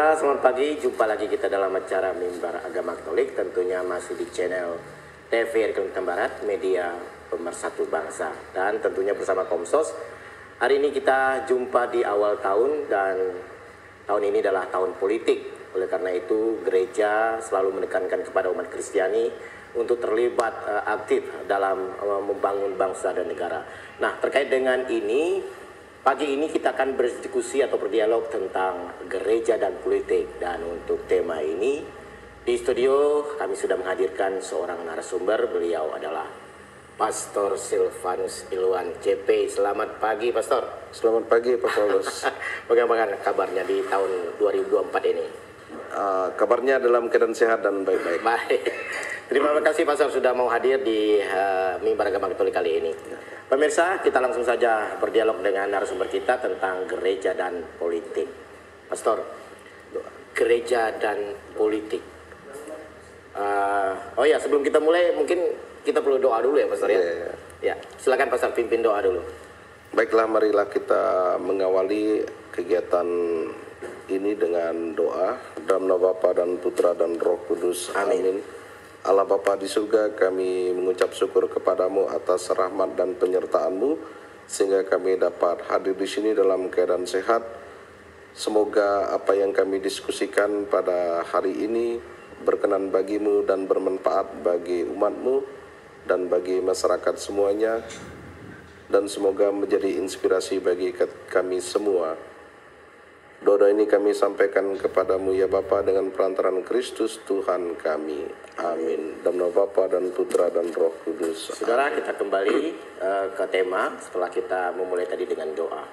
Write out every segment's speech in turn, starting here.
Pemirsa, selamat pagi. Jumpa lagi kita dalam acara Mimbar Agama Katolik. Tentunya masih di channel TVRI Kalimantan Barat, media pemersatu bangsa. Dan tentunya bersama Komsos. Hari ini kita jumpa di awal tahun dan tahun ini adalah tahun politik. Oleh karena itu, gereja selalu menekankan kepada umat Kristiani untuk terlibat aktif dalam membangun bangsa dan negara. Nah, terkait dengan ini, pagi ini kita akan berdiskusi atau berdialog tentang gereja dan politik. Dan untuk tema ini, di studio kami sudah menghadirkan seorang narasumber. Beliau adalah Pastor Silvanus Ilwan CP. Selamat pagi, Pastor. Selamat pagi, Pak Paulus. Bagaimana kabarnya di tahun 2024 ini? Kabarnya dalam keadaan sehat dan baik-baik. Baik. Terima kasih Pastor sudah mau hadir di Mimbar Agama Katolik kali ini. Pemirsa, kita langsung saja berdialog dengan narasumber kita tentang gereja dan politik. Pastor, gereja dan politik. Oh ya, sebelum kita mulai mungkin kita perlu doa dulu ya, Pastor ya. Ya, silakan Pastor pimpin doa dulu. Baiklah, marilah kita mengawali kegiatan ini dengan doa. Dalam nama Bapa dan Putra dan Roh Kudus. Amin. Allah Bapa di surga, kami mengucap syukur kepadamu atas rahmat dan penyertaan-Mu sehingga kami dapat hadir di sini dalam keadaan sehat. Semoga apa yang kami diskusikan pada hari ini berkenan bagimu dan bermanfaat bagi umat-Mu dan bagi masyarakat semuanya, dan semoga menjadi inspirasi bagi kami semua. Doa ini kami sampaikan kepadamu ya Bapa dengan perantaraan Kristus Tuhan kami. Amin. Dalam nama Bapa dan Putra dan Roh Kudus. Saudara, kita kembali ke tema setelah kita memulai tadi dengan doa.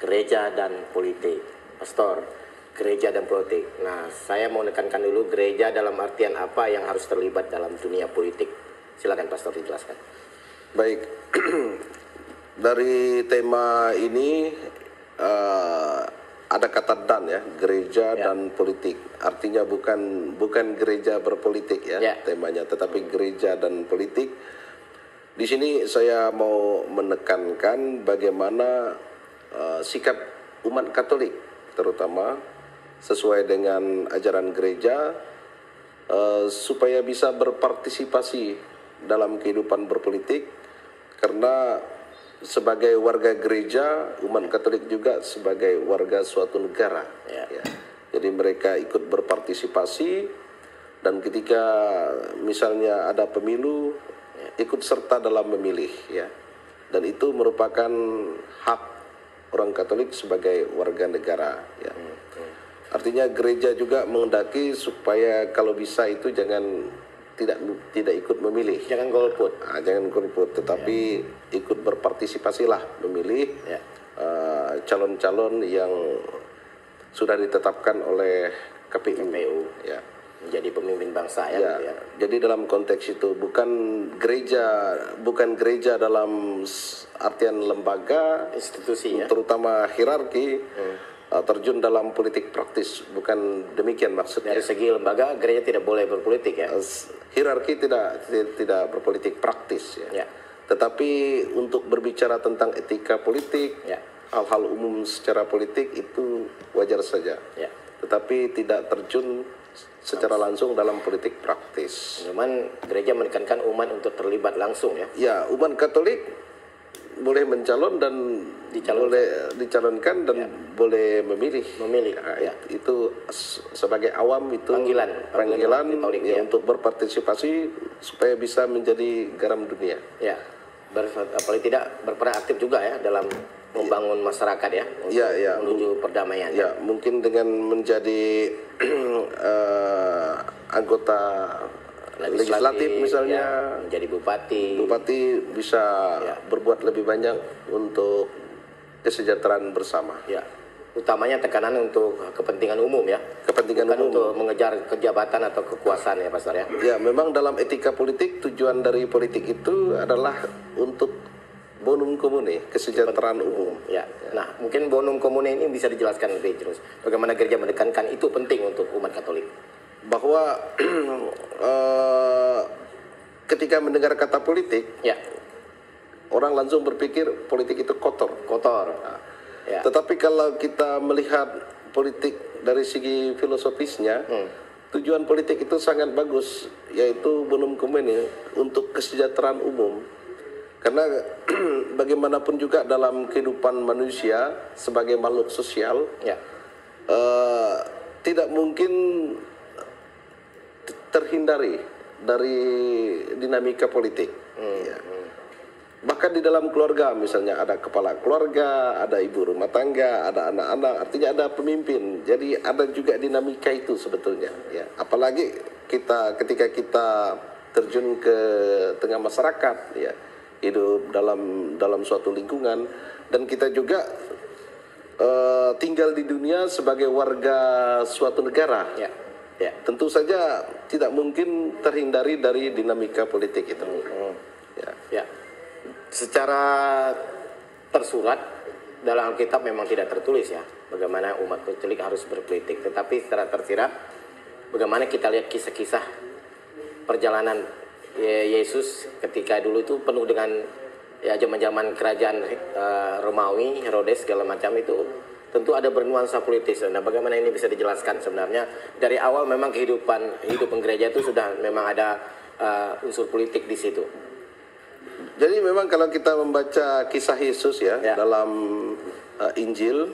Gereja dan politik. Pastor, gereja dan politik. Nah, saya mau menekankan dulu gereja dalam artian apa yang harus terlibat dalam dunia politik. Silakan Pastor dijelaskan. Baik. Dari tema ini ada kata dan ya, gereja dan politik. Artinya bukan gereja berpolitik ya, temanya, tetapi gereja dan politik. Di sini saya mau menekankan bagaimana sikap umat Katolik, terutama sesuai dengan ajaran gereja, supaya bisa berpartisipasi dalam kehidupan berpolitik, karena sebagai warga gereja, umat Katolik juga sebagai warga suatu negara. Ya. Jadi mereka ikut berpartisipasi, dan ketika misalnya ada pemilu, ikut serta dalam memilih. Ya. Dan itu merupakan hak orang Katolik sebagai warga negara. Ya. Artinya gereja juga menghendaki supaya kalau bisa itu tidak ikut memilih. Jangan golput. Jangan golput, tetapi ikut berpartisipasilah memilih calon-calon yang sudah ditetapkan oleh KPU. Ya. Menjadi pemimpin bangsa ya. Jadi dalam konteks itu bukan gereja dalam artian lembaga, institusi ya, terutama hierarki. Terjun dalam politik praktis, bukan demikian maksudnya. Dari segi lembaga, gereja tidak boleh berpolitik ya. Hierarki tidak berpolitik praktis ya. Ya. Tetapi untuk berbicara tentang etika politik, hal-hal umum secara politik itu wajar saja. Ya. Tetapi tidak terjun secara langsung dalam politik praktis. Cuman gereja menekankan umat untuk terlibat langsung ya. Ya, umat Katolik boleh mencalon dan boleh dicalonkan dan boleh memilih. Ya. Itu sebagai awam itu panggilan ya, untuk berpartisipasi supaya bisa menjadi garam dunia. Ya. Paling tidak berperan aktif juga ya dalam membangun masyarakat ya, menuju perdamaian. Ya, mungkin dengan menjadi anggota legislatif misalnya, menjadi bupati bisa berbuat lebih banyak untuk kesejahteraan bersama. Ya, utamanya tekanan untuk kepentingan umum ya, kepentingan bukan umum, untuk mengejar kejabatan atau kekuasaan ya Pastor ya. Ya, memang dalam etika politik tujuan dari politik itu adalah untuk bonum comune, kesejahteraan umum. Ya. Nah, mungkin bonum comune ini bisa dijelaskan lebih terus. Bagaimana gereja menekankan itu penting untuk umat Katolik? Bahwa ketika mendengar kata politik, orang langsung berpikir politik itu kotor. Nah, Tetapi kalau kita melihat politik dari segi filosofisnya, tujuan politik itu sangat bagus, yaitu bonum commune untuk kesejahteraan umum. Karena bagaimanapun juga dalam kehidupan manusia sebagai makhluk sosial, tidak mungkin terhindari dari dinamika politik. Bahkan di dalam keluarga, misalnya ada kepala keluarga, ada ibu rumah tangga, ada anak-anak, artinya ada pemimpin. Jadi ada juga dinamika itu sebetulnya. Ya. Apalagi ketika kita terjun ke tengah masyarakat, ya, hidup dalam suatu lingkungan, dan kita juga tinggal di dunia sebagai warga suatu negara. Tentu saja tidak mungkin terhindari dari dinamika politik itu. Secara tersurat dalam Alkitab memang tidak tertulis ya bagaimana umat Katolik harus berpolitik, tetapi secara tersirat bagaimana kita lihat kisah-kisah perjalanan Yesus ketika dulu itu penuh dengan ya zaman-zaman kerajaan Romawi, Herodes segala macam itu tentu ada bernuansa politis. Nah, bagaimana ini bisa dijelaskan sebenarnya dari awal memang hidup gereja itu sudah memang ada unsur politik di situ. Jadi memang kalau kita membaca kisah Yesus ya. Dalam Injil,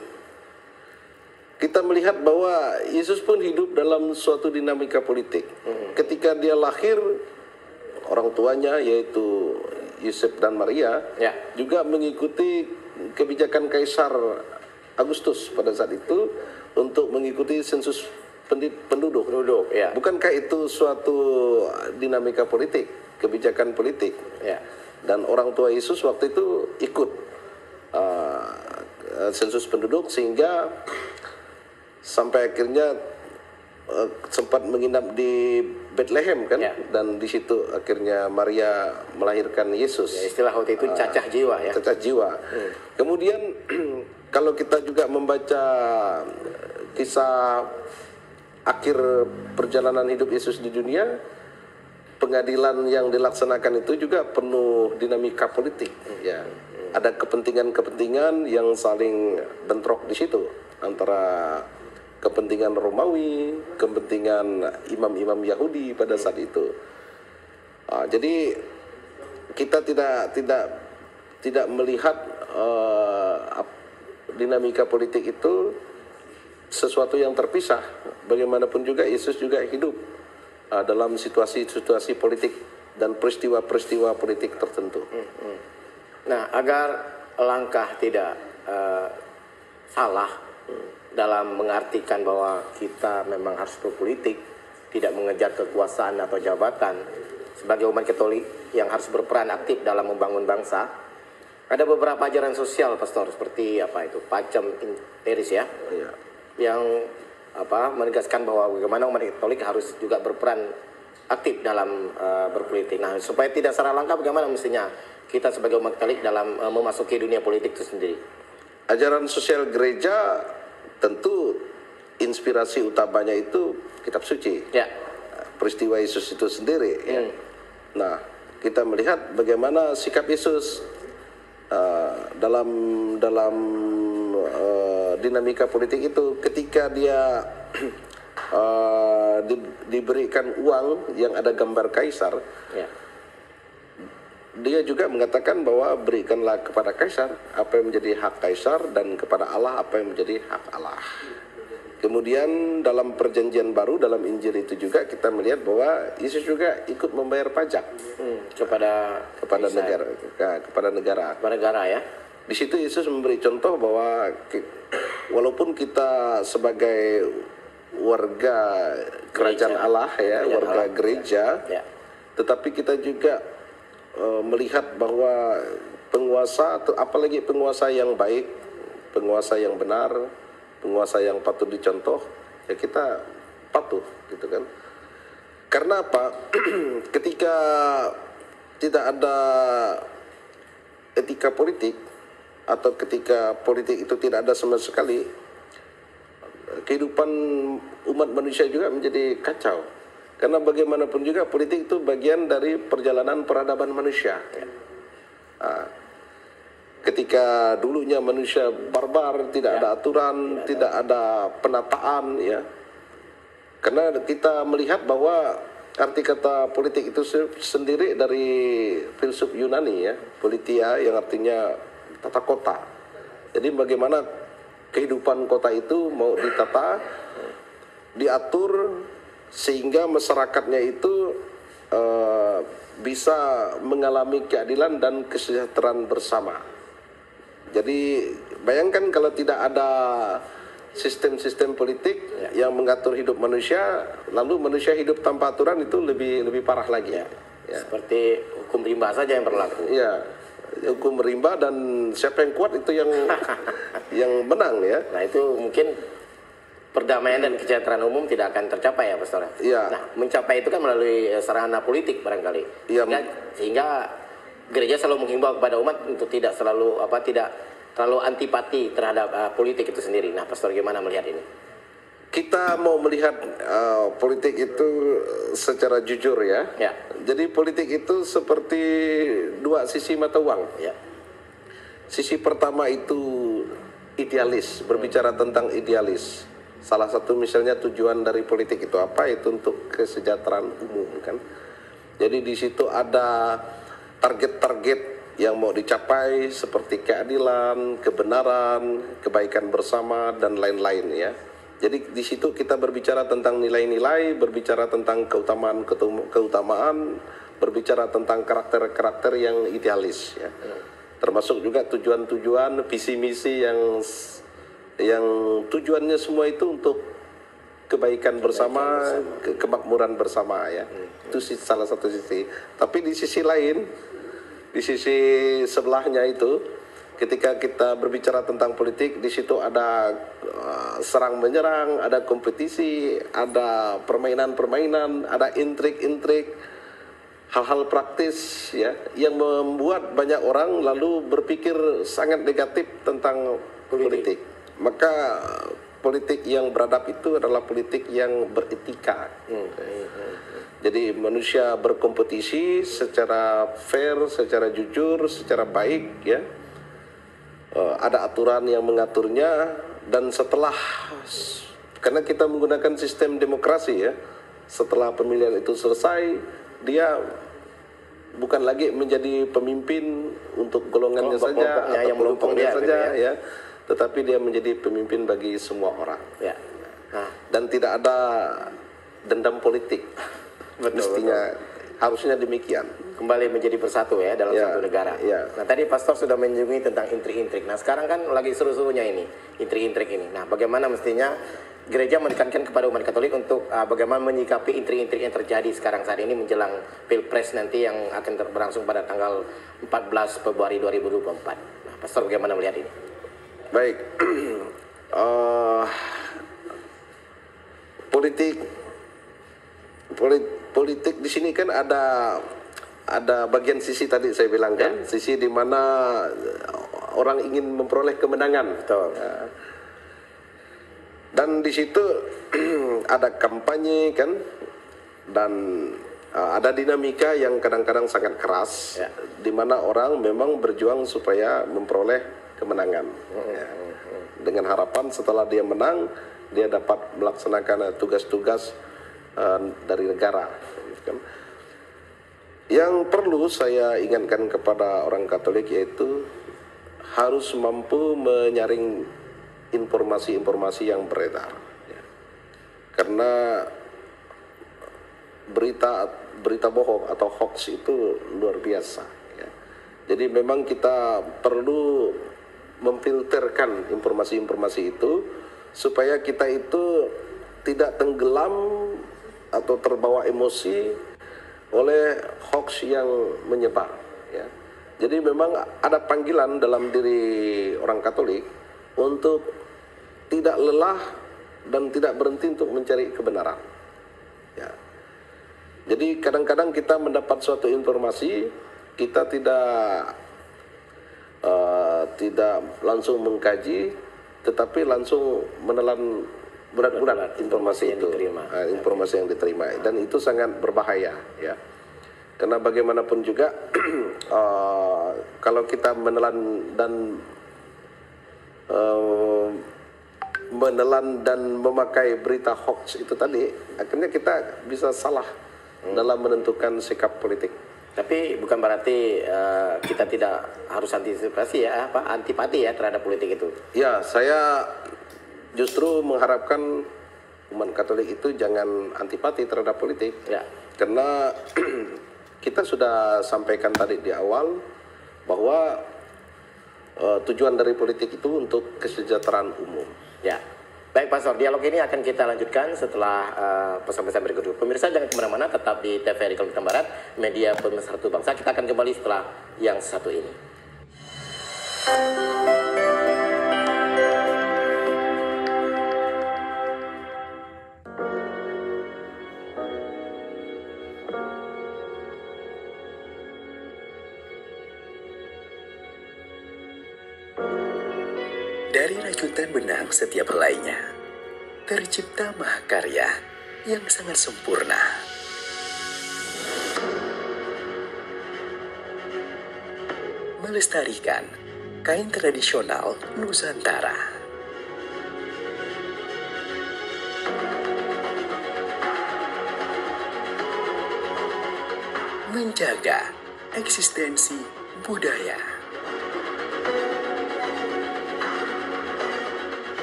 kita melihat bahwa Yesus pun hidup dalam suatu dinamika politik. Ketika dia lahir, orang tuanya yaitu Yusuf dan Maria juga mengikuti kebijakan Kaisar Agustus pada saat itu untuk mengikuti sensus penduduk. Bukankah itu suatu dinamika politik, kebijakan politik? Dan orang tua Yesus waktu itu ikut sensus penduduk sehingga sampai akhirnya sempat menginap di Bethlehem kan, dan di situ akhirnya Maria melahirkan Yesus. Istilah waktu itu cacah jiwa ya. Cacah jiwa. Kemudian kalau kita juga membaca kisah akhir perjalanan hidup Yesus di dunia, pengadilan yang dilaksanakan itu juga penuh dinamika politik. Ada kepentingan-kepentingan yang saling bentrok di situ antara kepentingan Romawi, kepentingan imam-imam Yahudi pada saat itu. Jadi kita tidak melihat dinamika politik itu sesuatu yang terpisah. Bagaimanapun juga Yesus juga hidup dalam situasi-situasi politik dan peristiwa-peristiwa politik tertentu. Nah, agar langkah tidak salah dalam mengartikan bahwa kita memang harus berpolitik, tidak mengejar kekuasaan atau jabatan, sebagai umat Katolik yang harus berperan aktif dalam membangun bangsa, ada beberapa ajaran sosial, Pastor, seperti apa itu, Pacem in Terris ya, yang menegaskan bahwa bagaimana umat Katolik harus juga berperan aktif dalam berpolitik. Nah, supaya tidak salah langkah, bagaimana mestinya kita sebagai umat Katolik dalam memasuki dunia politik itu sendiri? Ajaran sosial gereja tentu inspirasi utamanya itu kitab suci, peristiwa Yesus itu sendiri. Nah, kita melihat bagaimana sikap Yesus dalam dinamika politik itu ketika dia diberikan uang yang ada gambar kaisar. Dia juga mengatakan bahwa berikanlah kepada kaisar apa yang menjadi hak kaisar dan kepada Allah apa yang menjadi hak Allah. Kemudian dalam perjanjian baru, dalam Injil itu juga kita melihat bahwa Yesus juga ikut membayar pajak kepada negara ya. Di situ Yesus memberi contoh bahwa walaupun kita sebagai warga kerajaan Allah ya, warga gereja, tetapi kita juga melihat bahwa penguasa, apalagi penguasa yang baik, penguasa yang benar, penguasa yang patut dicontoh, ya kita patuh gitu kan. Karena apa? Ketika tidak ada etika politik atau ketika politik itu tidak ada sama sekali, kehidupan umat manusia juga menjadi kacau. Karena bagaimanapun juga politik itu bagian dari perjalanan peradaban manusia. ketika dulunya manusia barbar, tidak ada aturan, tidak ada penataan, ya. Karena kita melihat bahwa arti kata politik itu sendiri dari filsuf Yunani, ya, politia, yang artinya tata kota. Jadi bagaimana kehidupan kota itu mau ditata, diatur sehingga masyarakatnya itu bisa mengalami keadilan dan kesejahteraan bersama. Jadi bayangkan kalau tidak ada sistem-sistem politik yang mengatur hidup manusia, lalu manusia hidup tanpa aturan, itu lebih parah lagi. Ya. Seperti hukum rimba saja yang berlaku. Ya, hukum rimba, dan siapa yang kuat itu yang yang menang, ya. Nah, itu mungkin perdamaian dan kesejahteraan umum tidak akan tercapai, ya, Pastor. Ya. Nah, mencapai itu kan melalui sarana politik barangkali. Ya. Sehingga gereja selalu menghimbau kepada umat untuk tidak terlalu antipati terhadap politik itu sendiri. Nah, Pastor, gimana melihat ini? Kita mau melihat politik itu secara jujur, ya. Ya. Jadi politik itu seperti dua sisi mata uang. Ya. Sisi pertama itu idealis, berbicara tentang idealis. Salah satu misalnya tujuan dari politik itu apa? Itu untuk kesejahteraan umum, kan. Jadi di situ ada target-target yang mau dicapai seperti keadilan, kebenaran, kebaikan bersama, dan lain-lain, ya. Jadi di situ kita berbicara tentang nilai-nilai, berbicara tentang keutamaan, berbicara tentang karakter-karakter yang idealis, ya. Termasuk juga tujuan-tujuan, visi-misi yang tujuannya semua itu untuk kebaikan bersama, kemakmuran bersama, ya. Itu salah satu sisi. Tapi di sisi lain, di sisi sebelahnya itu, ketika kita berbicara tentang politik, di situ ada serang menyerang, ada kompetisi, ada permainan-permainan, ada intrik-intrik, hal-hal praktis, ya, yang membuat banyak orang lalu berpikir sangat negatif tentang politik. Maka politik yang beradab itu adalah politik yang beretika. Jadi manusia berkompetisi secara fair, secara jujur, secara baik, ya. Ada aturan yang mengaturnya, dan setelah, karena kita menggunakan sistem demokrasi, ya, setelah pemilihan itu selesai, dia bukan lagi menjadi pemimpin untuk golongannya saja atau kelompoknya saja, ya, tetapi dia menjadi pemimpin bagi semua orang. Ya. Nah. Dan tidak ada dendam politik. Mestinya harusnya demikian. Kembali menjadi bersatu, ya, dalam satu negara. Ya. Nah, tadi Pastor sudah menyinggung tentang intrik-intrik. Nah, sekarang kan lagi seru-serunya ini, intrik-intrik ini. Nah, bagaimana mestinya gereja menekankan kepada umat Katolik untuk bagaimana menyikapi intrik-intrik yang terjadi sekarang saat ini menjelang Pilpres nanti yang akan berlangsung pada tanggal 14 Februari 2024. Nah, Pastor, bagaimana melihat ini? Baik. Politik di sini kan ada bagian sisi tadi saya bilang, kan, sisi di mana orang ingin memperoleh kemenangan. Betul. Ya. Dan di situ ada kampanye, kan, dan ada dinamika yang kadang-kadang sangat keras, ya, di mana orang memang berjuang supaya memperoleh kemenangan, ya. Dengan harapan setelah dia menang, dia dapat melaksanakan tugas-tugas dari negara, kan. Yang perlu saya ingatkan kepada orang Katolik yaitu harus mampu menyaring informasi-informasi yang beredar, ya. Karena berita bohong atau hoax itu luar biasa, ya. Jadi memang kita perlu memfilterkan informasi-informasi itu supaya kita itu tidak tenggelam atau terbawa emosi oleh hoax yang menyebar, ya. Jadi memang ada panggilan dalam diri orang Katolik untuk tidak lelah dan tidak berhenti untuk mencari kebenaran, ya. Jadi kadang-kadang kita mendapat suatu informasi, kita tidak langsung mengkaji, tetapi langsung menelan bulat-bulat informasi itu, informasi yang diterima, dan itu sangat berbahaya, ya. Karena bagaimanapun juga kalau kita menelan dan memakai berita hoax itu tadi, akhirnya kita bisa salah dalam menentukan sikap politik. Tapi bukan berarti kita tidak harus antisipasi ya, antipati ya terhadap politik itu. Ya, saya justru mengharapkan umat Katolik itu jangan antipati terhadap politik. Ya. Karena kita sudah sampaikan tadi di awal bahwa tujuan dari politik itu untuk kesejahteraan umum. Ya. Baik Pastor, dialog ini akan kita lanjutkan setelah pesan-pesan berikut itu. Pemirsa jangan kemana-mana, tetap di TVRI Kalimantan Barat, media pemersatu bangsa. Kita akan kembali setelah yang satu ini. Dari rajutan benang setiap helainya, tercipta mahakarya yang sangat sempurna. Melestarikan kain tradisional Nusantara. Menjaga eksistensi budaya.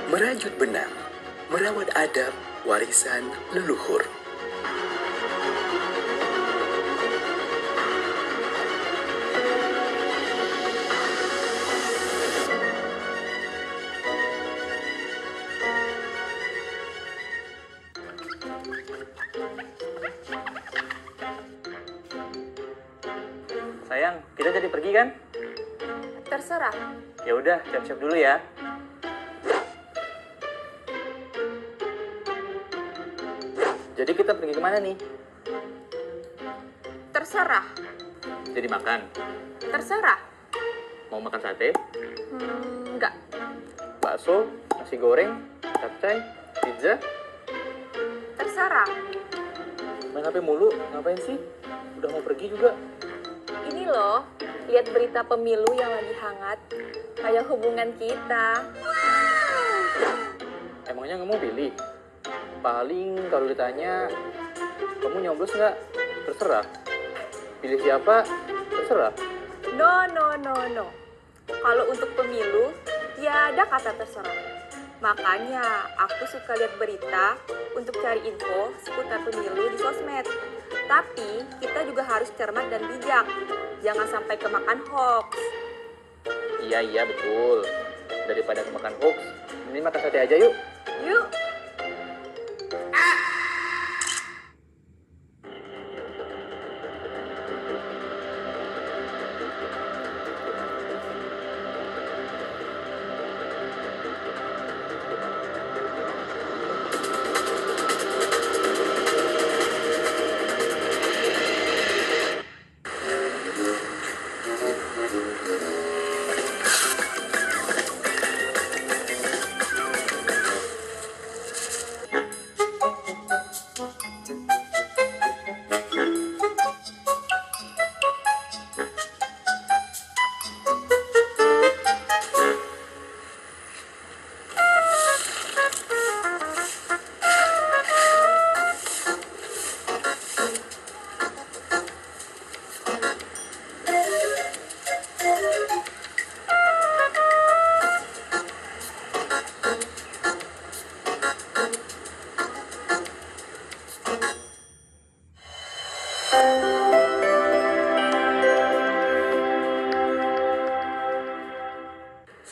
Merajut benang, merawat adab warisan leluhur. Sayang, kita jadi pergi kan? Terserah. Ya udah, siap-siap dulu ya. Jadi kita pergi kemana nih? Terserah. Jadi makan? Terserah. Mau makan sate? Enggak. Bakso? Nasi goreng? Capcay? Pizza? Terserah. Main HP mulu? Ngapain sih? Udah mau pergi juga. Ini loh, lihat berita pemilu yang lagi hangat. Kayak hubungan kita. Emangnya nggak mau pilih? Paling kalau ditanya, kamu nyoblos nggak? Terserah. Pilih siapa? Terserah. No. Kalau untuk pemilu, ya ada kata terserah. Makanya aku suka lihat berita untuk cari info seputar pemilu di sosmed. Tapi kita juga harus cermat dan bijak. Jangan sampai kemakan hoax. Iya betul. Daripada kemakan hoax, ini makan sate aja yuk. Yuk.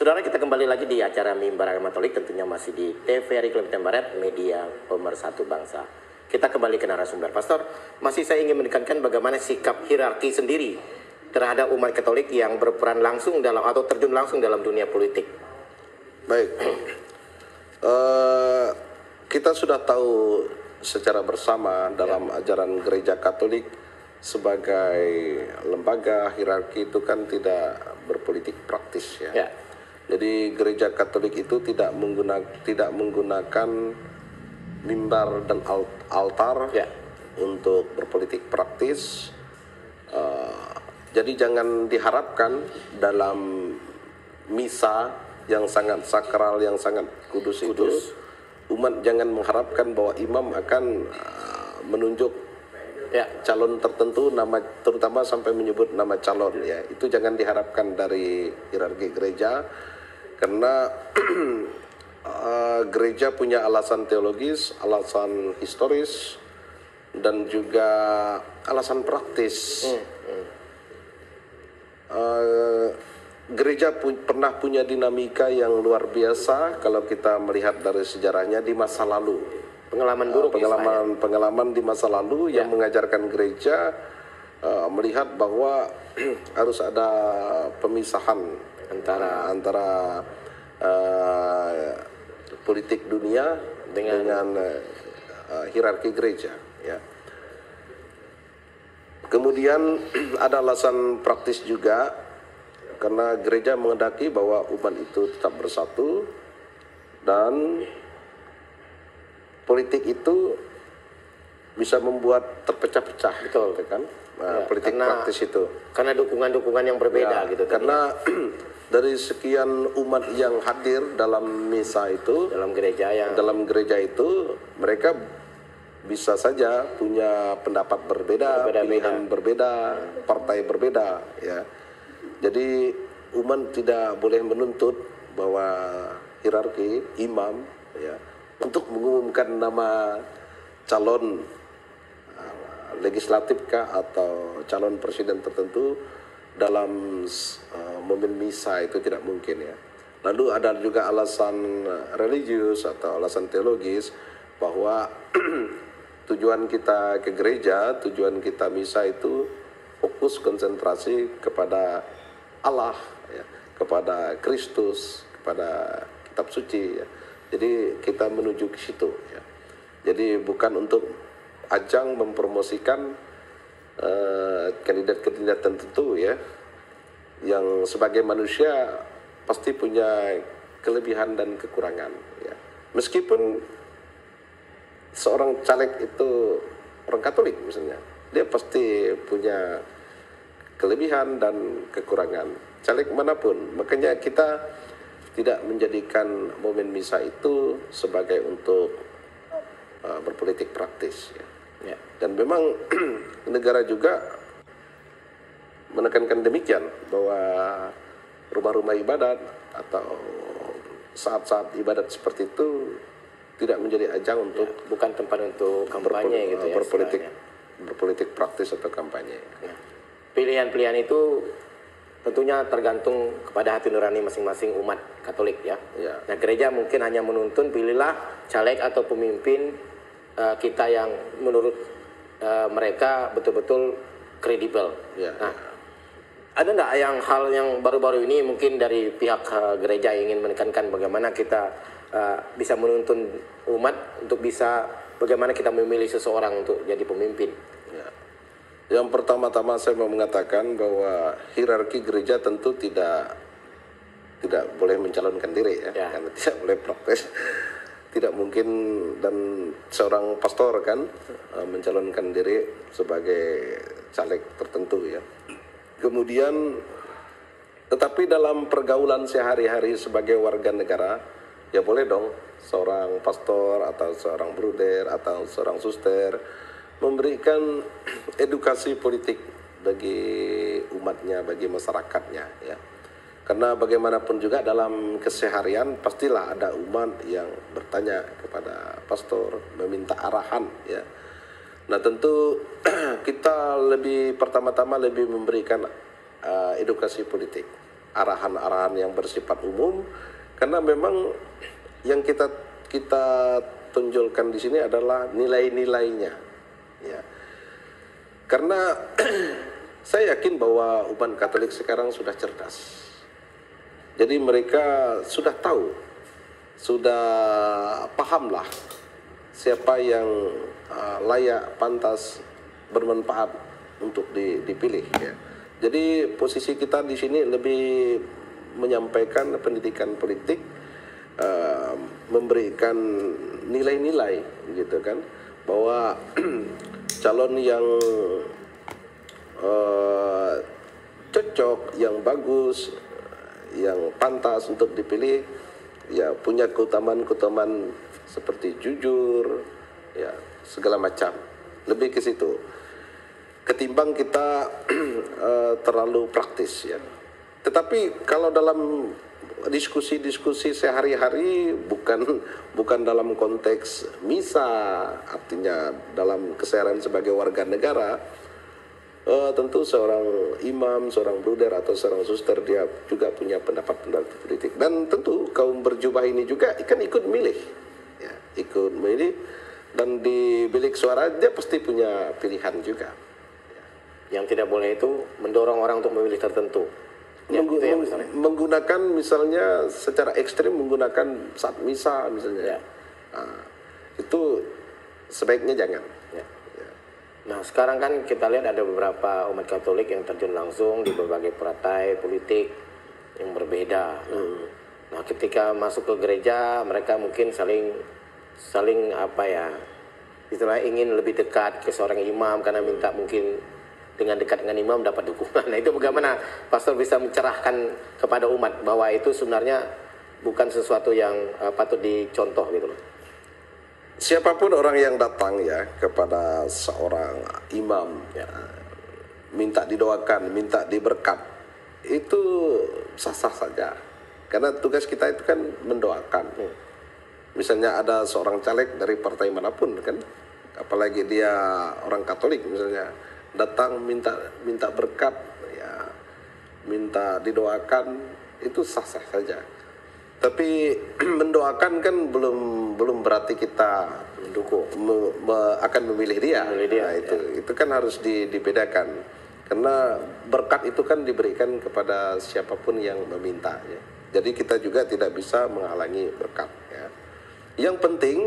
Saudara, kita kembali lagi di acara Mimbar Agama Katolik, tentunya masih di TVRI Kalimantan Barat, media pemersatu bangsa. Kita kembali ke narasumber. Pastor, masih saya ingin menekankan bagaimana sikap hierarki sendiri terhadap umat Katolik yang berperan langsung dalam atau terjun langsung dalam dunia politik. Baik, kita sudah tahu secara bersama dalam ajaran Gereja Katolik sebagai lembaga hierarki itu kan tidak berpolitik praktis ya. Jadi Gereja Katolik itu tidak menggunakan mimbar dan altar untuk berpolitik praktis. Jadi jangan diharapkan dalam misa yang sangat sakral, yang sangat kudus. Itu, umat jangan mengharapkan bahwa imam akan menunjuk calon tertentu, terutama sampai menyebut nama calon. Ya, itu jangan diharapkan dari hierarki gereja, karena gereja punya alasan teologis, alasan historis, dan juga alasan praktis. Gereja pernah punya dinamika yang luar biasa kalau kita melihat dari sejarahnya di masa lalu. Pengalaman buruk, pengalaman di masa lalu yang mengajarkan gereja melihat bahwa harus ada pemisahan antara politik dunia dengan hierarki gereja. Ya. Kemudian ada alasan praktis juga, karena gereja menghendaki bahwa umat itu tetap bersatu, dan politik itu bisa membuat terpecah-pecah, betul kan? Politik praktis itu. Karena dukungan-dukungan yang berbeda, gitu. Karena dari sekian umat yang hadir dalam misa itu, dalam gereja itu, mereka bisa saja punya pendapat berbeda, pilihan berbeda, partai berbeda, ya. Jadi umat tidak boleh menuntut bahwa hierarki imam, ya, untuk mengumumkan nama calon legislatif kah atau calon presiden tertentu dalam momen misa, itu tidak mungkin, ya. Lalu ada juga alasan religius atau alasan teologis bahwa tujuan kita ke gereja, tujuan kita misa itu fokus konsentrasi kepada Allah, ya, kepada Kristus, kepada kitab suci, ya. Jadi kita menuju ke situ, ya. Jadi bukan untuk ajang mempromosikan kandidat-kandidat tertentu, ya, yang sebagai manusia pasti punya kelebihan dan kekurangan, ya. Meskipun seorang caleg itu orang Katolik misalnya, dia pasti punya kelebihan dan kekurangan, caleg manapun. Makanya kita tidak menjadikan momen misa itu sebagai untuk berpolitik praktis, ya. Dan memang negara juga menekankan demikian, bahwa rumah-rumah ibadat atau saat-saat ibadat seperti itu tidak menjadi ajang untuk, bukan tempat untuk kampanye, gitu ya, berpolitik praktis atau kampanye. Pilihan-pilihan itu tentunya tergantung kepada hati nurani masing-masing umat Katolik, ya. Nah, gereja mungkin hanya menuntun, pilihlah caleg atau pemimpin kita yang menurut mereka betul-betul kredibel. Nah, ada nggak hal yang baru-baru ini mungkin dari pihak gereja ingin menekankan bagaimana kita bisa menuntun umat untuk bisa bagaimana kita memilih seseorang untuk jadi pemimpin? Ya. Yang pertama-tama saya mau mengatakan bahwa hierarki gereja tentu tidak boleh mencalonkan diri, ya. Karena tidak boleh praktis, tidak mungkin, dan seorang pastor kan mencalonkan diri sebagai caleg tertentu, ya. Kemudian, tetapi dalam pergaulan sehari-hari sebagai warga negara, ya boleh dong seorang pastor atau seorang bruder atau seorang suster memberikan edukasi politik bagi umatnya, bagi masyarakatnya, ya. Karena bagaimanapun juga dalam keseharian pastilah ada umat yang bertanya kepada pastor, meminta arahan, ya. Nah, tentu kita pertama-tama lebih memberikan edukasi politik, arahan-arahan yang bersifat umum, karena memang yang kita tonjolkan di sini adalah nilai-nilainya, ya. Karena saya yakin bahwa umat Katolik sekarang sudah cerdas. Jadi mereka sudah tahu, sudah pahamlah siapa yang layak, pantas, bermanfaat untuk dipilih, ya. Jadi posisi kita di sini lebih menyampaikan pendidikan politik, memberikan nilai-nilai, gitu kan, bahwa calon yang bagus, yang pantas untuk dipilih, ya punya keutamaan-keutamaan seperti jujur, ya segala macam. Lebih ke situ. Ketimbang kita terlalu praktis ya. Tetapi kalau dalam diskusi-diskusi sehari-hari bukan dalam konteks misa, artinya dalam keseharian sebagai warga negara, tentu seorang imam, seorang bruder atau seorang suster dia juga punya pendapat-pendapat politik, dan tentu kaum berjubah ini juga kan ikut milih, ya, ikut milih, dan di bilik suara dia pasti punya pilihan juga. Yang tidak boleh itu mendorong orang untuk memilih tertentu. Menggunakan misalnya secara ekstrim, menggunakan saat misa misalnya. Ya. Nah, itu sebaiknya jangan. Ya. Nah sekarang kan kita lihat ada beberapa umat Katolik yang terjun langsung di berbagai partai politik yang berbeda. Nah ketika masuk ke gereja mereka mungkin saling apa ya, istilahnya ingin lebih dekat ke seorang imam karena minta mungkin dengan dekat dengan imam dapat dukungan. Nah itu bagaimana pastor bisa mencerahkan kepada umat bahwa itu sebenarnya bukan sesuatu yang patut dicontoh gitu loh. Siapapun orang yang datang ya kepada seorang imam, ya, minta didoakan, minta diberkat, itu sah-sah saja. Karena tugas kita itu kan mendoakan. Misalnya ada seorang caleg dari partai manapun kan, apalagi dia orang Katolik misalnya, datang minta berkat, ya, minta didoakan, itu sah-sah saja. Tapi mendoakan kan belum berarti kita mendukung, akan memilih dia. Nah, itu kan harus dibedakan. Karena berkat itu kan diberikan kepada siapapun yang meminta. Ya. Jadi kita juga tidak bisa menghalangi berkat. Ya. Yang penting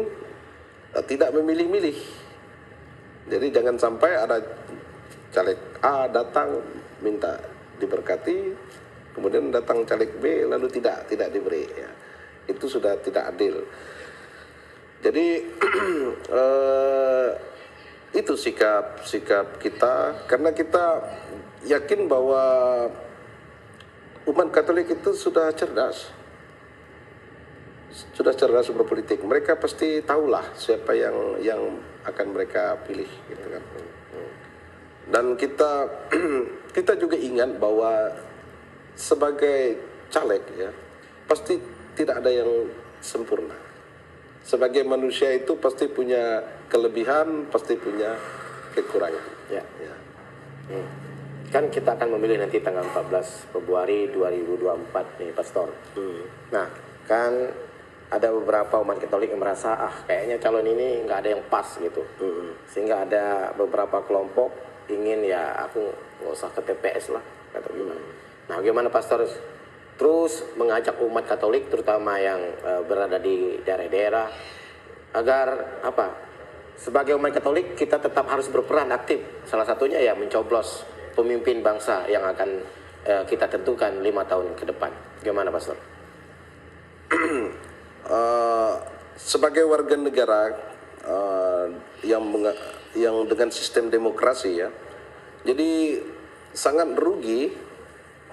tidak memilih-milih. Jadi jangan sampai ada caleg A datang minta diberkati, kemudian datang caleg B lalu tidak diberi, ya. Itu sudah tidak adil. Jadi itu sikap kita, karena kita yakin bahwa umat Katolik itu sudah cerdas berpolitik. Mereka pasti tahulah siapa yang akan mereka pilih, gitu kan. Dan kita juga ingat bahwa sebagai caleg ya pasti tidak ada yang sempurna. Sebagai manusia itu pasti punya kelebihan, pasti punya kekurangan. Ya. Kan kita akan memilih nanti tanggal 14 Februari 2024 nih Pastor. Nah kan ada beberapa umat Katolik yang merasa kayaknya calon ini nggak ada yang pas gitu. Sehingga ada beberapa kelompok ingin ya aku nggak usah ke TPS lah atau gimana. Nah gimana Pastor terus mengajak umat Katolik terutama yang berada di daerah-daerah agar apa, sebagai umat Katolik kita tetap harus berperan aktif, salah satunya ya mencoblos pemimpin bangsa yang akan kita tentukan 5 tahun ke depan. Gimana Pastor? Sebagai warga negara yang dengan sistem demokrasi ya, jadi sangat rugi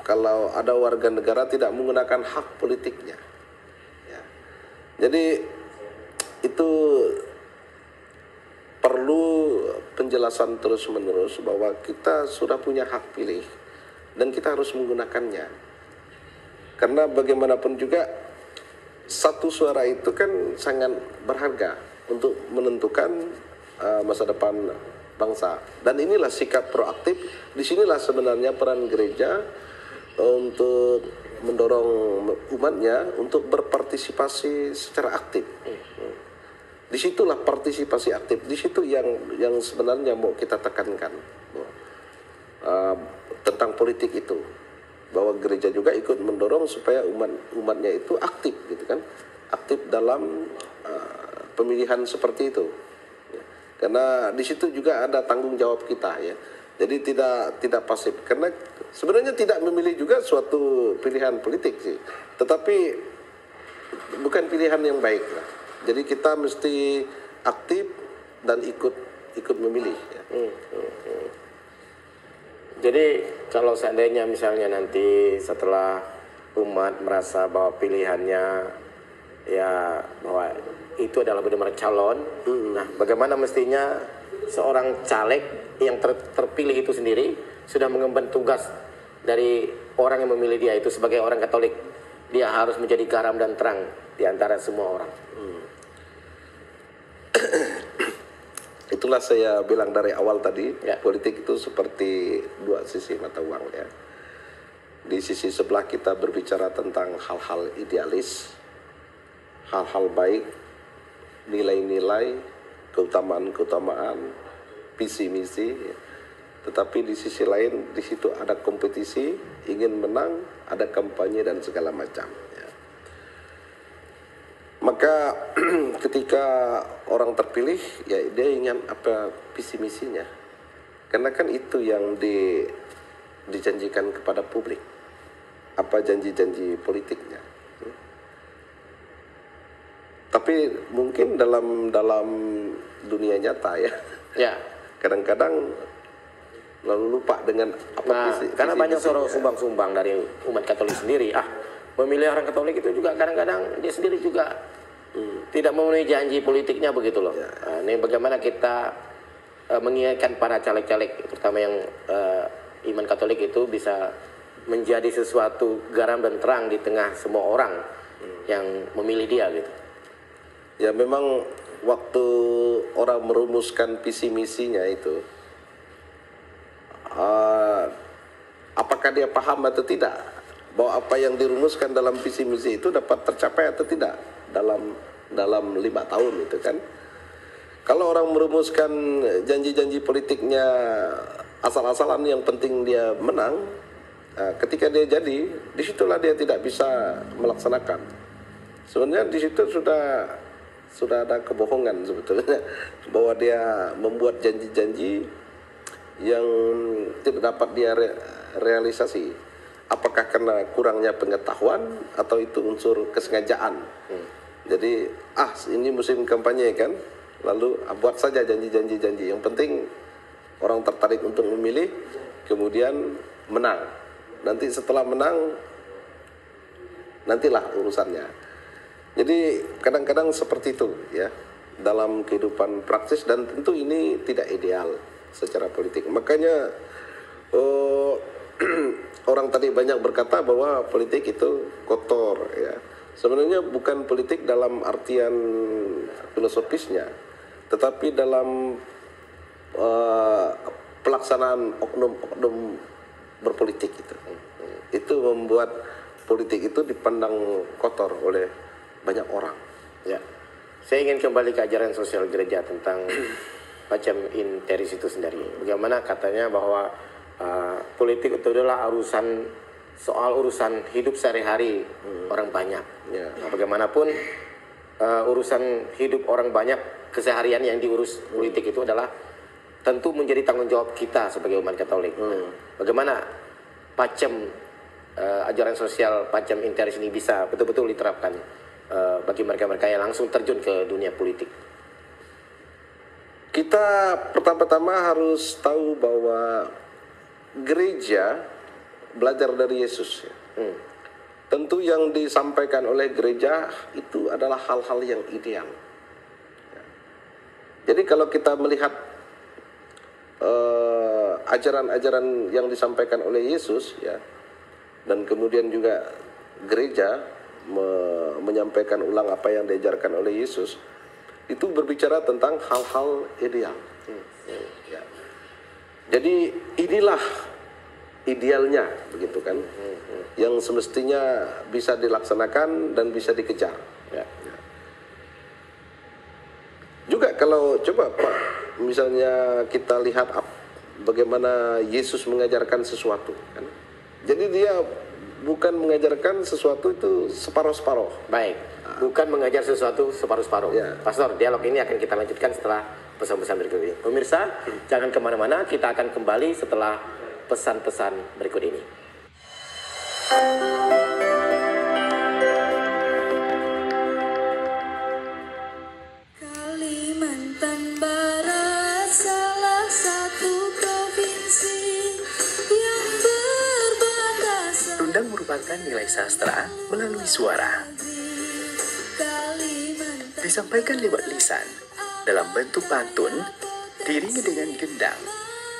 kalau ada warga negara tidak menggunakan hak politiknya. Ya. Jadi itu perlu penjelasan terus-menerus bahwa kita sudah punya hak pilih dan kita harus menggunakannya. Karena bagaimanapun juga satu suara itu kan sangat berharga untuk menentukan masa depan bangsa. Dan inilah sikap proaktif. Disinilah sebenarnya peran gereja untuk mendorong umatnya untuk berpartisipasi secara aktif. Disitulah partisipasi aktif. Disitu yang sebenarnya mau kita tekankan tentang politik itu, bahwa gereja juga ikut mendorong supaya umatnya itu aktif, gitu kan, aktif dalam pemilihan seperti itu. Karena di situ juga ada tanggung jawab kita ya. Jadi tidak pasif. Karena sebenarnya tidak memilih juga suatu pilihan politik sih. Tetapi bukan pilihan yang baik lah. Jadi kita mesti aktif dan ikut memilih ya. Jadi kalau seandainya misalnya nanti setelah umat merasa bahwa pilihannya ya bahwa itu adalah benar-benar calon, nah bagaimana mestinya seorang caleg yang terpilih itu sendiri sudah mengemban tugas dari orang yang memilih dia itu sebagai orang Katolik, dia harus menjadi garam dan terang di antara semua orang. Itulah saya bilang dari awal tadi, politik itu seperti dua sisi mata uang ya. Di sisi sebelah kita berbicara tentang hal-hal idealis, hal-hal baik, nilai-nilai, keutamaan-keutamaan, visi misi. Tetapi di sisi lain, di situ ada kompetisi, ingin menang, ada kampanye dan segala macam. Ya. Maka ketika orang terpilih, ya dia ingin apa visi misinya. Karena kan itu yang dijanjikan kepada publik. Apa janji-janji politiknya. Tapi mungkin dalam dunia nyata ya. Kadang-kadang lalu lupa dengan apa karena banyak seorang sumbang-sumbang dari umat Katolik sendiri. Memilih orang Katolik itu juga kadang-kadang dia sendiri juga tidak memenuhi janji politiknya begitu loh. Ini bagaimana kita mengingatkan para caleg-caleg, terutama yang iman Katolik itu bisa menjadi sesuatu garam dan terang di tengah semua orang yang memilih dia gitu. Ya memang waktu orang merumuskan visi misinya itu, apakah dia paham atau tidak bahwa apa yang dirumuskan dalam visi misi itu dapat tercapai atau tidak dalam 5 tahun itu kan. Kalau orang merumuskan janji-janji politiknya asal-asalan yang penting dia menang, ketika dia jadi, disitulah dia tidak bisa melaksanakan. Sebenarnya di situ sudah ada kebohongan sebetulnya bahwa dia membuat janji-janji yang tidak dapat dia realisasi. Apakah karena kurangnya pengetahuan atau itu unsur kesengajaan? Jadi ini musim kampanye kan, lalu buat saja janji-janji. Yang penting orang tertarik untuk memilih, kemudian menang. Nanti setelah menang, nantilah urusannya. Jadi kadang-kadang seperti itu ya dalam kehidupan praktis, dan tentu ini tidak ideal secara politik. Makanya orang tadi banyak berkata bahwa politik itu kotor ya. Sebenarnya bukan politik dalam artian filosofisnya, tetapi dalam pelaksanaan oknum-oknum berpolitik itu membuat politik itu dipandang kotor oleh banyak orang. Ya, saya ingin kembali ke ajaran sosial gereja tentang macam interis itu sendiri. Bagaimana katanya bahwa politik itu adalah urusan hidup sehari-hari orang banyak. Nah, bagaimanapun urusan hidup orang banyak keseharian yang diurus politik itu adalah tentu menjadi tanggung jawab kita sebagai umat Katolik. Bagaimana pacem ajaran sosial pacem interis ini bisa betul-betul diterapkan bagi mereka-mereka yang langsung terjun ke dunia politik? Kita pertama-tama harus tahu bahwa gereja belajar dari Yesus. Tentu yang disampaikan oleh gereja itu adalah hal-hal yang ideal. Jadi kalau kita melihat ajaran-ajaran yang disampaikan oleh Yesus ya, dan kemudian juga gereja menyampaikan ulang apa yang diajarkan oleh Yesus, itu berbicara tentang hal-hal ideal. Ya. Jadi inilah idealnya begitu kan, yang semestinya bisa dilaksanakan dan bisa dikejar. Ya. Juga kalau coba Pak, misalnya kita lihat bagaimana Yesus mengajarkan sesuatu kan, jadi dia bukan mengajarkan sesuatu itu separuh-separuh. Baik, bukan mengajar sesuatu separuh-separuh. Ya. Pastor, dialog ini akan kita lanjutkan setelah pesan-pesan berikut ini. Pemirsa, jangan kemana-mana, kita akan kembali setelah pesan-pesan berikut ini. Kalimantan Barat salah satu provinsi merupakan nilai sastra melalui suara. Disampaikan lewat lisan dalam bentuk pantun, diiringi dengan gendang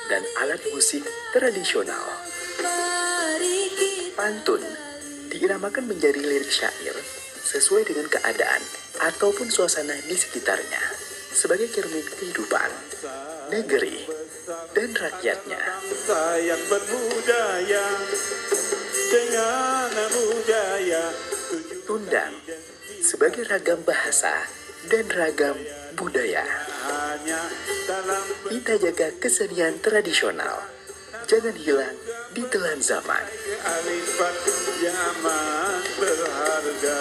dan alat musik tradisional. Pantun diiramakan menjadi lirik syair sesuai dengan keadaan ataupun suasana di sekitarnya sebagai cermin kehidupan, negeri, dan rakyatnya. Yang berbudaya dengan budaya. Tundang sebagai ragam bahasa dan ragam budaya. Kita jaga kesenian tradisional, jangan hilang di telan zaman. Kearifan zaman berharga.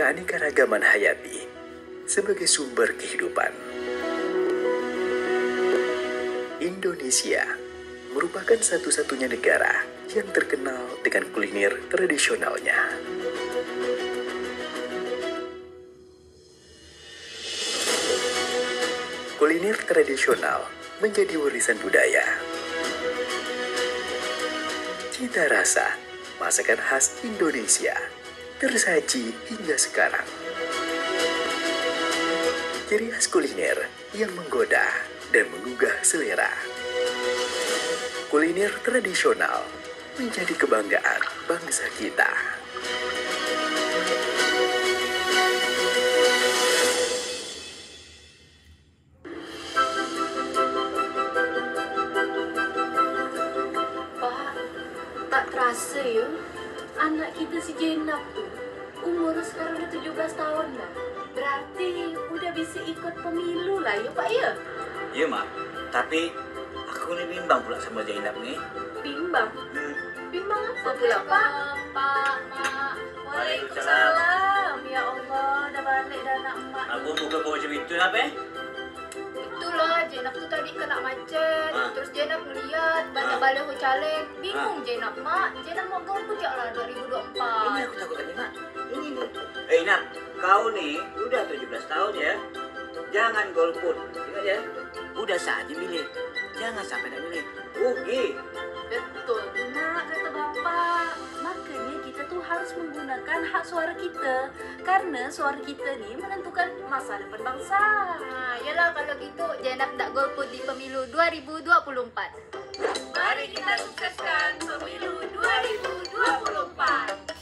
Keanekaragaman hayati sebagai sumber kehidupan. Indonesia merupakan satu-satunya negara yang terkenal dengan kuliner tradisionalnya. Kuliner tradisional menjadi warisan budaya. Cita rasa masakan khas Indonesia tersaji hingga sekarang. Ciri khas kuliner yang menggoda dan menggugah selera. Kuliner tradisional menjadi kebanggaan bangsa kita. Pak, tak terasa ya, anak kita si Jenab tuh umur sekarang udah 17 tahun lah. Berarti udah bisa ikut pemilu lah ya Pak ya? Iya Mak, tapi aku ini bimbang pula sama Zainab nih. Bimbang? Bimbang apa pula Pak? Pak, Mak. Waalaikumsalam. Ya Allah, dah balik dah anak emak. Aku buka kau macam itu apa? Itulah, Jenab tuh tadi kena macet. Terus Jenab ngeliat banyak baliho caleg. Bingung Jenab Mak. Jenab mau golput ya lah 2024. Ini aku takut tadi Mak. Ini Nap, kau nih udah 17 tahun ya. Jangan golput, ingat ya. Udah saatnya milih. Jangan sampai nak milih. Rugi. Betul, Nak, kata Bapak. Makanya kita tuh harus menggunakan hak suara kita. Karena suara kita nih menentukan masa depan bangsa. Nah, yalah kalau gitu Jenab tak golput di pemilu 2024. Mari kita sukseskan pemilu 2024.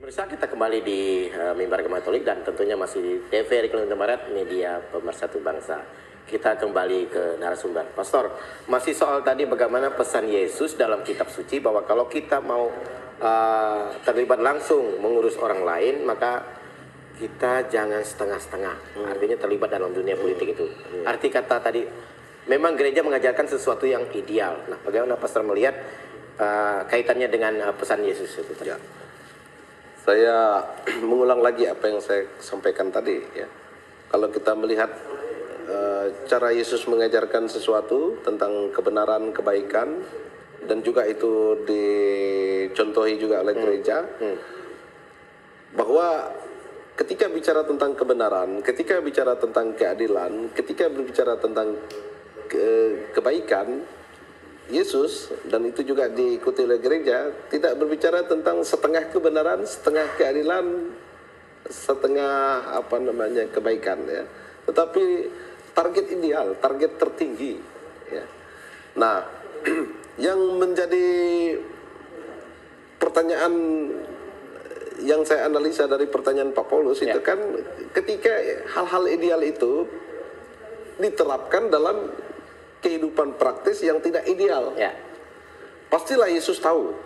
Pemirsa, kita kembali di Mimbar Agama Katolik dan tentunya masih di TVRI Kalimantan Barat, media pemersatu bangsa. Kita kembali ke narasumber. Pastor, masih soal tadi bagaimana pesan Yesus dalam kitab suci bahwa kalau kita mau terlibat langsung mengurus orang lain, maka kita jangan setengah-setengah. Artinya terlibat dalam dunia politik itu. Arti kata tadi, memang gereja mengajarkan sesuatu yang ideal. Nah, bagaimana Pastor melihat kaitannya dengan pesan Yesus itu tadi? Ya. Saya mengulang lagi apa yang saya sampaikan tadi ya. Kalau kita melihat cara Yesus mengajarkan sesuatu tentang kebenaran, kebaikan, dan juga itu dicontohi juga oleh gereja, bahwa ketika bicara tentang kebenaran, ketika bicara tentang keadilan, ketika berbicara tentang kebaikan, Yesus, dan itu juga diikuti oleh gereja, tidak berbicara tentang setengah kebenaran, setengah keadilan, setengah kebaikan ya. Tetapi target ideal, target tertinggi ya. Nah, yang menjadi pertanyaan yang saya analisa dari pertanyaan Pak Paulus itu kan ketika hal-hal ideal itu diterapkan dalam kehidupan praktis yang tidak ideal. Ya. Pastilah Yesus tahu.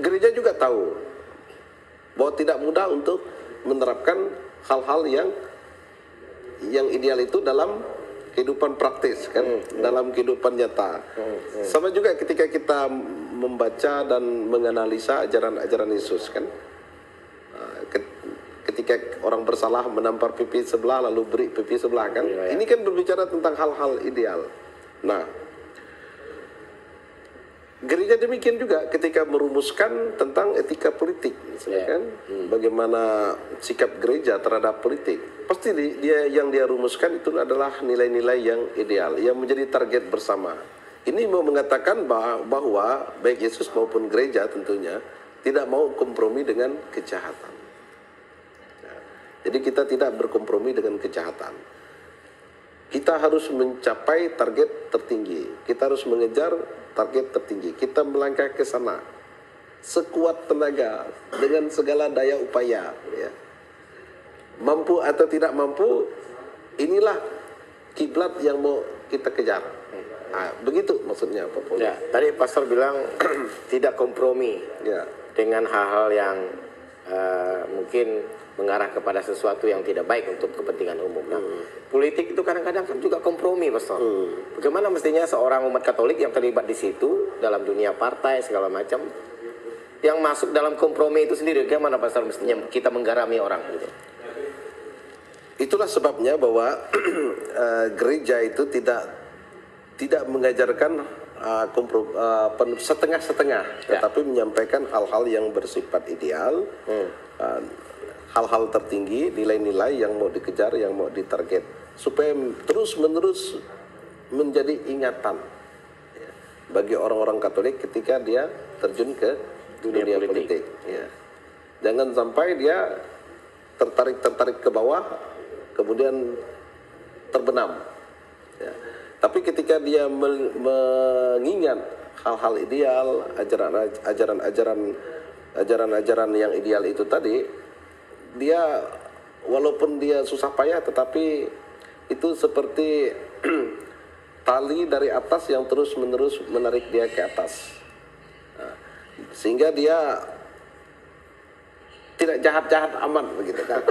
Gereja juga tahu bahwa tidak mudah untuk menerapkan hal-hal yang ideal itu dalam kehidupan praktis kan, dalam kehidupan nyata. Sama juga ketika kita membaca dan menganalisa ajaran-ajaran Yesus kan. Ketika ketika orang bersalah menampar pipi sebelah lalu beri pipi sebelah kan. Ini kan berbicara tentang hal-hal ideal. Nah, gereja demikian juga ketika merumuskan tentang etika politik, misalnya kan, bagaimana sikap gereja terhadap politik. Pasti dia rumuskan itu adalah nilai-nilai yang ideal, yang menjadi target bersama. Ini mau mengatakan bahwa baik Yesus maupun gereja tentunya tidak mau kompromi dengan kejahatan. Jadi kita tidak berkompromi dengan kejahatan. Kita harus mencapai target tertinggi. Kita harus mengejar target tertinggi. Kita melangkah ke sana sekuat tenaga dengan segala daya upaya. Ya. Mampu atau tidak mampu, inilah kiblat yang mau kita kejar. Nah, begitu maksudnya Pak Poli. Ya, tadi Pastor bilang tidak kompromi dengan hal-hal yang mungkin mengarah kepada sesuatu yang tidak baik untuk kepentingan umum. Nah, politik itu kadang-kadang kan juga kompromi, Pastor. Bagaimana mestinya seorang umat Katolik yang terlibat di situ dalam dunia partai segala macam, yang masuk dalam kompromi itu sendiri, bagaimana Pastor mestinya kita menggarami orang gitu? Itulah sebabnya bahwa gereja itu tidak mengajarkan setengah-setengah, tetapi menyampaikan hal-hal yang bersifat ideal, hal-hal tertinggi, nilai-nilai yang mau dikejar, yang mau ditarget, supaya terus-menerus menjadi ingatan bagi orang-orang Katolik ketika dia terjun ke dunia politik. Ya. Jangan sampai dia tertarik ke bawah, kemudian terbenam. Ya. Tapi ketika dia mengingat hal-hal ideal, ajaran-ajaran yang ideal itu tadi, dia walaupun dia susah payah, tetapi itu seperti tali dari atas yang terus-menerus menarik dia ke atas. Nah, sehingga dia tidak jahat-jahat amat begitu kan.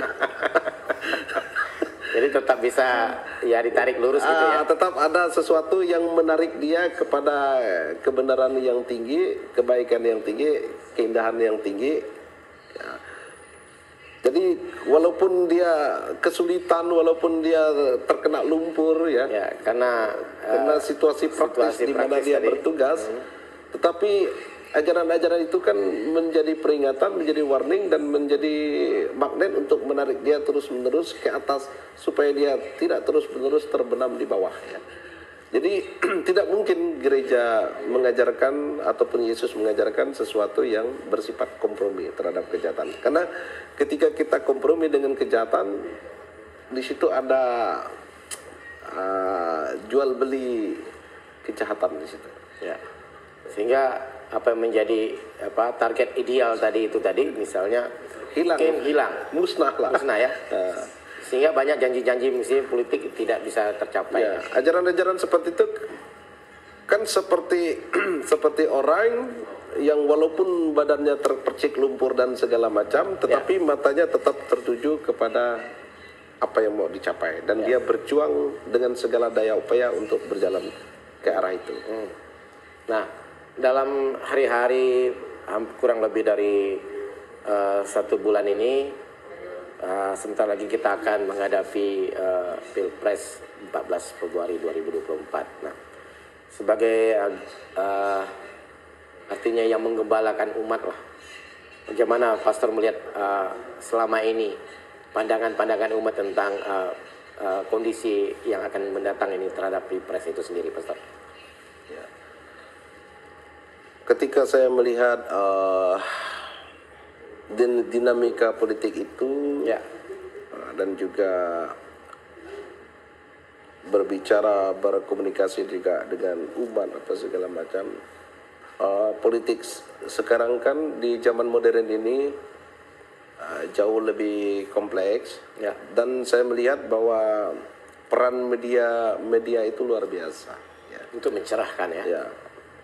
Jadi tetap bisa ya ditarik lurus gitu ya. Tetap ada sesuatu yang menarik dia kepada kebenaran yang tinggi, kebaikan yang tinggi, keindahan yang tinggi. Ya. Jadi walaupun dia kesulitan, walaupun dia terkena lumpur ya karena situasi praktis di mana dia bertugas, tetapi ajaran-ajaran itu kan menjadi peringatan, menjadi warning dan menjadi magnet untuk menarik dia terus-menerus ke atas supaya dia tidak terus-menerus terbenam di bawah ya. Jadi tidak mungkin gereja mengajarkan ataupun Yesus mengajarkan sesuatu yang bersifat kompromi terhadap kejahatan. Karena ketika kita kompromi dengan kejahatan, di situ ada jual beli kejahatan di situ. Ya. Sehingga apa yang menjadi target ideal tadi misalnya hilang, musnah ya. Sehingga banyak janji-janji misalnya politik tidak bisa tercapai. Ya, ajaran-ajaran seperti itu kan seperti orang yang walaupun badannya terpercik lumpur dan segala macam, tetapi matanya tetap tertuju kepada apa yang mau dicapai dan dia berjuang dengan segala daya upaya untuk berjalan ke arah itu. Nah, dalam hari-hari kurang lebih dari 1 bulan ini, sebentar lagi kita akan menghadapi Pilpres 14 Februari 2024. Nah, sebagai artinya yang menggembalakan umat lah, bagaimana Pastor melihat selama ini pandangan-pandangan umat tentang kondisi yang akan mendatang ini terhadap Pilpres itu sendiri, Pastor? Ya. Ketika saya melihat dinamika politik itu dan juga berkomunikasi juga dengan umat apa segala macam, politik sekarang kan di zaman modern ini jauh lebih kompleks dan saya melihat bahwa peran media itu luar biasa untuk mencerahkan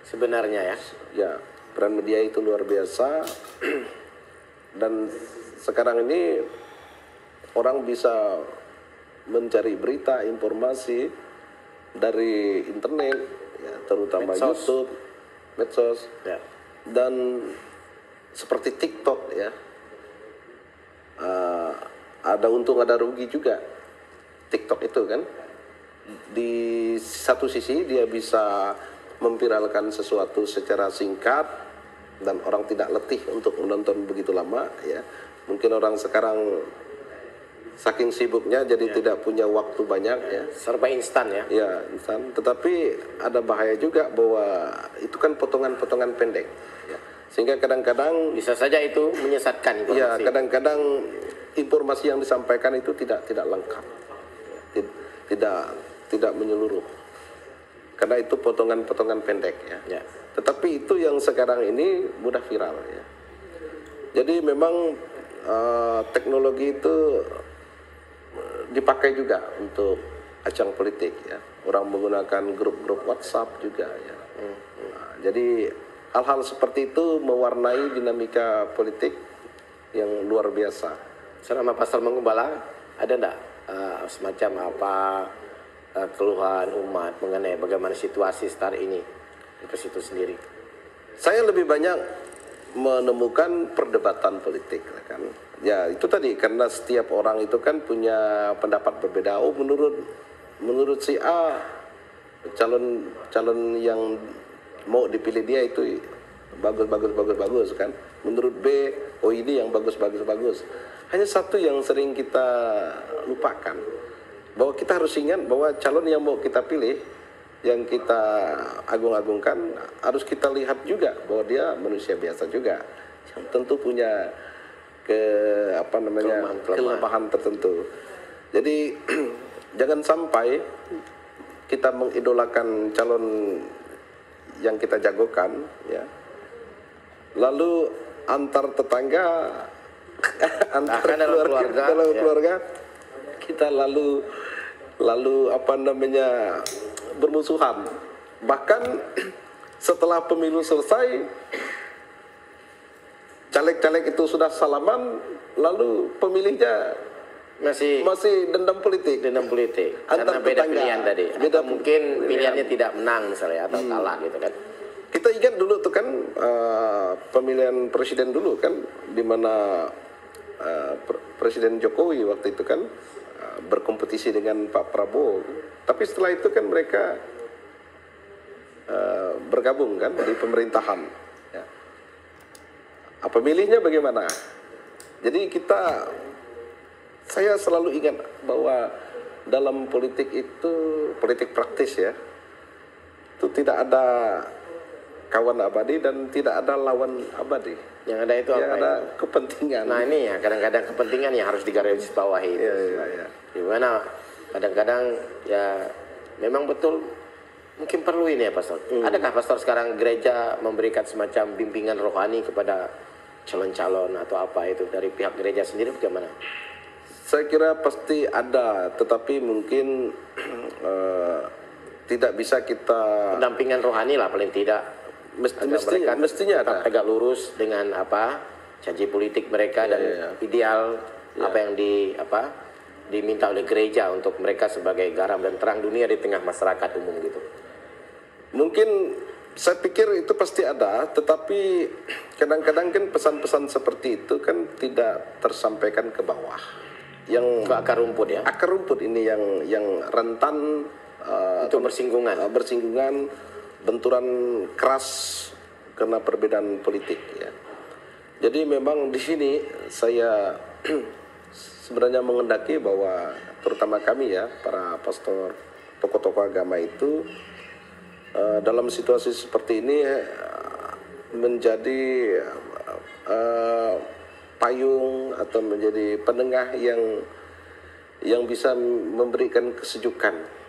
sebenarnya peran media itu luar biasa. Dan sekarang ini orang bisa mencari berita, informasi dari internet, terutama YouTube, medsos, dan seperti TikTok ada untung ada rugi juga TikTok itu kan. Di satu sisi dia bisa memviralkan sesuatu secara singkat dan orang tidak letih untuk menonton begitu lama ya. Mungkin orang sekarang saking sibuknya jadi tidak punya waktu banyak ya. Serba instan ya. Ya, instan. Tetapi ada bahaya juga bahwa itu kan potongan-potongan pendek ya. Sehingga kadang-kadang bisa saja itu menyesatkan informasi. Ya, kadang-kadang informasi yang disampaikan itu tidak lengkap. Tidak menyeluruh. Karena itu potongan-potongan pendek ya. Tetapi itu yang sekarang ini mudah viral ya. Jadi memang teknologi itu dipakai juga untuk ajang politik ya. Orang menggunakan grup-grup WhatsApp juga ya. Nah, jadi hal-hal seperti itu mewarnai dinamika politik yang luar biasa. Selama Pastor Menggembala ada enggak semacam apa keluhan umat mengenai bagaimana situasi saat ini di situ sendiri? Saya lebih banyak menemukan perdebatan politik kan. Ya itu tadi karena setiap orang itu kan punya pendapat berbeda. Oh menurut si A calon yang mau dipilih dia itu bagus kan. Menurut B oh ini yang bagus. Hanya satu yang sering kita lupakan, bahwa kita harus ingat bahwa calon yang mau kita pilih, yang kita agung-agungkan, harus kita lihat juga bahwa dia manusia biasa juga, yang tentu punya kelemahan tertentu. Jadi jangan sampai kita mengidolakan calon yang kita jagokan, ya, lalu antar tetangga, antar keluarga, kita lalu bermusuhan. Bahkan setelah pemilu selesai, caleg-caleg itu sudah salaman, lalu pemilihnya masih dendam politik. Karena beda pilihan tadi. Atau mungkin pilihannya tidak menang misalnya atau kalah gitu kan. Kita ingat dulu tuh kan pemilihan presiden dulu kan, di mana Presiden Jokowi waktu itu kan berkompetisi dengan Pak Prabowo. Tapi setelah itu kan mereka bergabung kan di pemerintahan. Ya. Pemilihnya bagaimana? Jadi saya selalu ingat bahwa dalam politik itu, politik praktis ya, itu tidak ada kawan abadi dan tidak ada lawan abadi. Yang ada itu apa? Ada kepentingan. Nah ini ya kadang-kadang kepentingan yang harus digarisbawahi. Iya. Gimana? Kadang-kadang ya memang betul mungkin perlu ini ya Pastor. Adakah Pastor sekarang gereja memberikan semacam bimbingan rohani kepada calon-calon atau apa itu dari pihak gereja sendiri bagaimana? Saya kira pasti ada, tetapi mungkin tidak bisa kita pendampingan rohani lah paling tidak. Mestinya ada. Tegak lurus dengan janji politik mereka dan ideal apa yang diminta oleh gereja untuk mereka sebagai garam dan terang dunia di tengah masyarakat umum gitu. Mungkin saya pikir itu pasti ada, tetapi kadang-kadang kan pesan-pesan seperti itu kan tidak tersampaikan ke bawah. Yang ke akar rumput ya. Akar rumput ini yang rentan itu bersinggungan, benturan keras karena perbedaan politik ya. Jadi memang di sini saya sebenarnya mengendaki bahwa terutama kami ya, para pastor, tokoh-tokoh agama itu dalam situasi seperti ini menjadi payung atau menjadi penengah yang bisa memberikan kesejukan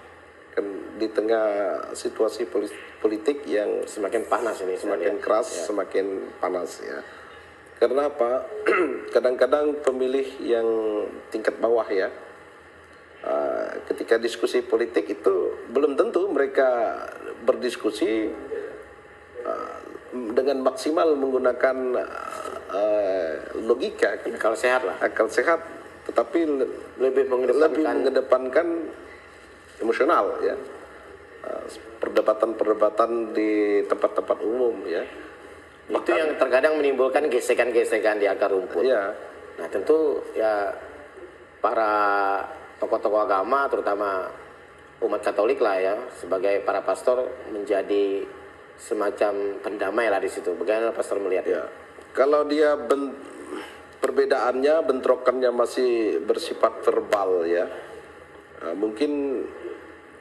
di tengah situasi politik yang semakin panas ini, semakin keras, semakin panas ya. Karena apa? Kadang-kadang pemilih yang tingkat bawah ya, ketika diskusi politik itu belum tentu mereka berdiskusi dengan maksimal menggunakan logika, akal sehat, tetapi lebih mengedepankan emosional ya, perdebatan di tempat-tempat umum ya. Itu yang terkadang menimbulkan gesekan-gesekan di akar rumput. Ya. Nah tentu ya para tokoh-tokoh agama, terutama umat Katolik lah ya, sebagai para pastor menjadi semacam pendamai lah di situ. Bagaimana pastor melihatnya? Kalau dia perbedaannya, bentrokannya masih bersifat verbal ya, mungkin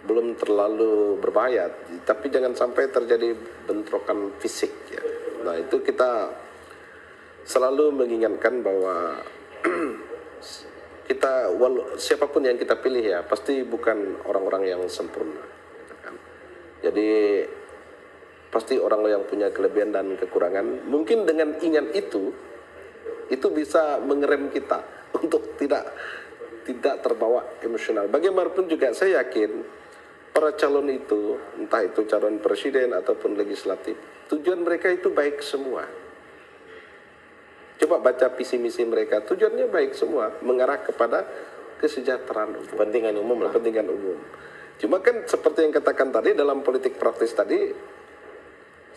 belum terlalu berbahaya, tapi jangan sampai terjadi bentrokan fisik ya. Nah itu kita selalu mengingatkan bahwa kita, siapapun yang kita pilih ya, pasti bukan orang-orang yang sempurna. Jadi pasti orang yang punya kelebihan dan kekurangan. Mungkin dengan ingat itu bisa mengerem kita untuk tidak terbawa emosional. Bagaimanapun juga saya yakin para calon itu, entah itu calon presiden ataupun legislatif, tujuan mereka itu baik semua. Coba baca visi misi mereka, tujuannya baik semua, mengarah kepada kesejahteraan umum. Kepentingan umum lah. Kepentingan umum. Cuma kan seperti yang katakan tadi dalam politik praktis tadi,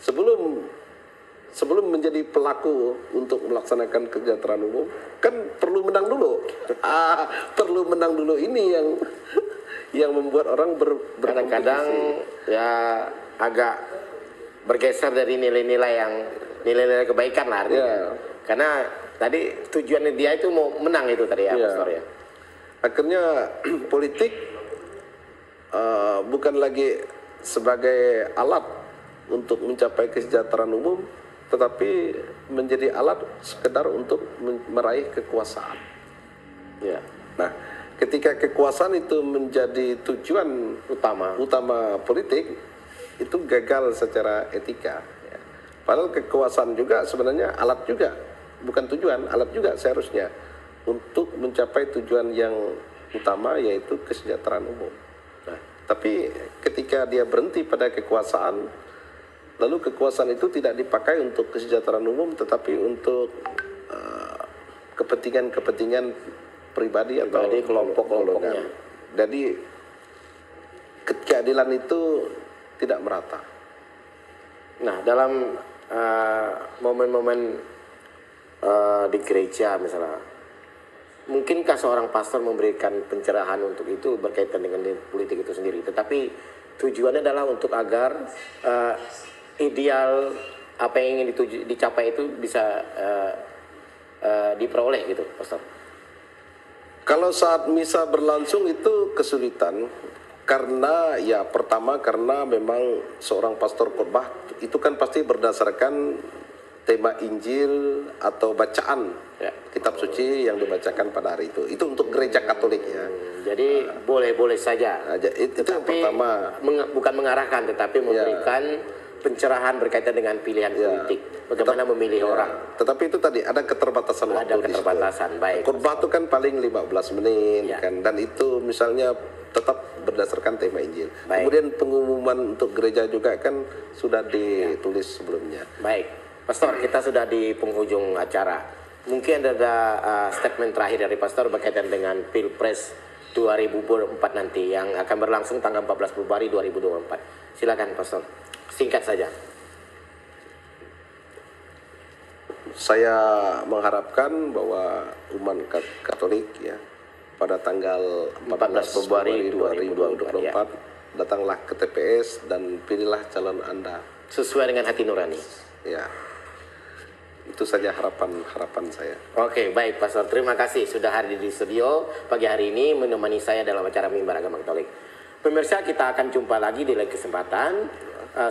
sebelum menjadi pelaku untuk melaksanakan kesejahteraan umum, kan perlu menang dulu. Perlu menang dulu, ini yang membuat orang kadang-kadang ya agak bergeser dari nilai-nilai kebaikan lah artinya. Ya. Karena tadi tujuannya dia itu mau menang itu tadi ya, pastor ya. Akhirnya politik bukan lagi sebagai alat untuk mencapai kesejahteraan umum, tetapi menjadi alat sekedar untuk meraih kekuasaan. Ya. Nah, ketika kekuasaan itu menjadi tujuan utama politik, itu gagal secara etika. Ya. Padahal kekuasaan juga sebenarnya alat juga, bukan tujuan, alat juga seharusnya untuk mencapai tujuan yang utama, yaitu kesejahteraan umum. Nah, tapi ketika dia berhenti pada kekuasaan, lalu kekuasaan itu tidak dipakai untuk kesejahteraan umum, tetapi untuk kepentingan pribadi atau kelompok-kelompoknya. Jadi keadilan itu tidak merata. Nah, dalam momen-momen di gereja misalnya, mungkinkah seorang pastor memberikan pencerahan untuk itu berkaitan dengan politik itu sendiri? Tetapi tujuannya adalah untuk agar ideal apa yang ingin dicapai itu bisa diperoleh gitu, pastor. Kalau saat misa berlangsung itu kesulitan, karena ya pertama karena memang seorang pastor khotbah itu kan pasti berdasarkan tema Injil atau bacaan kitab suci yang dibacakan pada hari itu. Itu untuk gereja Katolik ya. Jadi boleh-boleh saja. Itu yang pertama. Bukan mengarahkan, tetapi memberikan pencerahan berkaitan dengan pilihan politik. Bagaimana memilih orang. Tetapi itu tadi ada keterbatasan waktu. Ada keterbatasan, baik. Khotbah itu kan paling 15 menit kan, dan itu misalnya tetap berdasarkan tema Injil. Baik. Kemudian pengumuman untuk gereja juga kan sudah ditulis sebelumnya. Baik, pastor, kita sudah di penghujung acara. Mungkin ada statement terakhir dari pastor berkaitan dengan Pilpres 2024 nanti yang akan berlangsung tanggal 14 Februari 2024. Silakan pastor, singkat saja. Saya mengharapkan bahwa umat Katolik ya pada tanggal 14 Februari 2024 datanglah ke TPS dan pilihlah calon Anda sesuai dengan hati nurani. Ya. Itu saja harapan saya. Oke, baik pastor. Terima kasih sudah hadir di studio pagi hari ini menemani saya dalam acara Mimbar Agama Katolik. Pemirsa, kita akan jumpa lagi di lain kesempatan.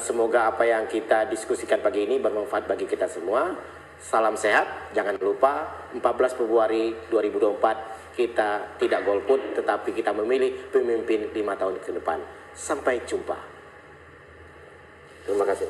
Semoga apa yang kita diskusikan pagi ini bermanfaat bagi kita semua. Salam sehat, jangan lupa 14 Februari 2024 kita tidak golput, tetapi kita memilih pemimpin 5 tahun ke depan. Sampai jumpa. Terima kasih.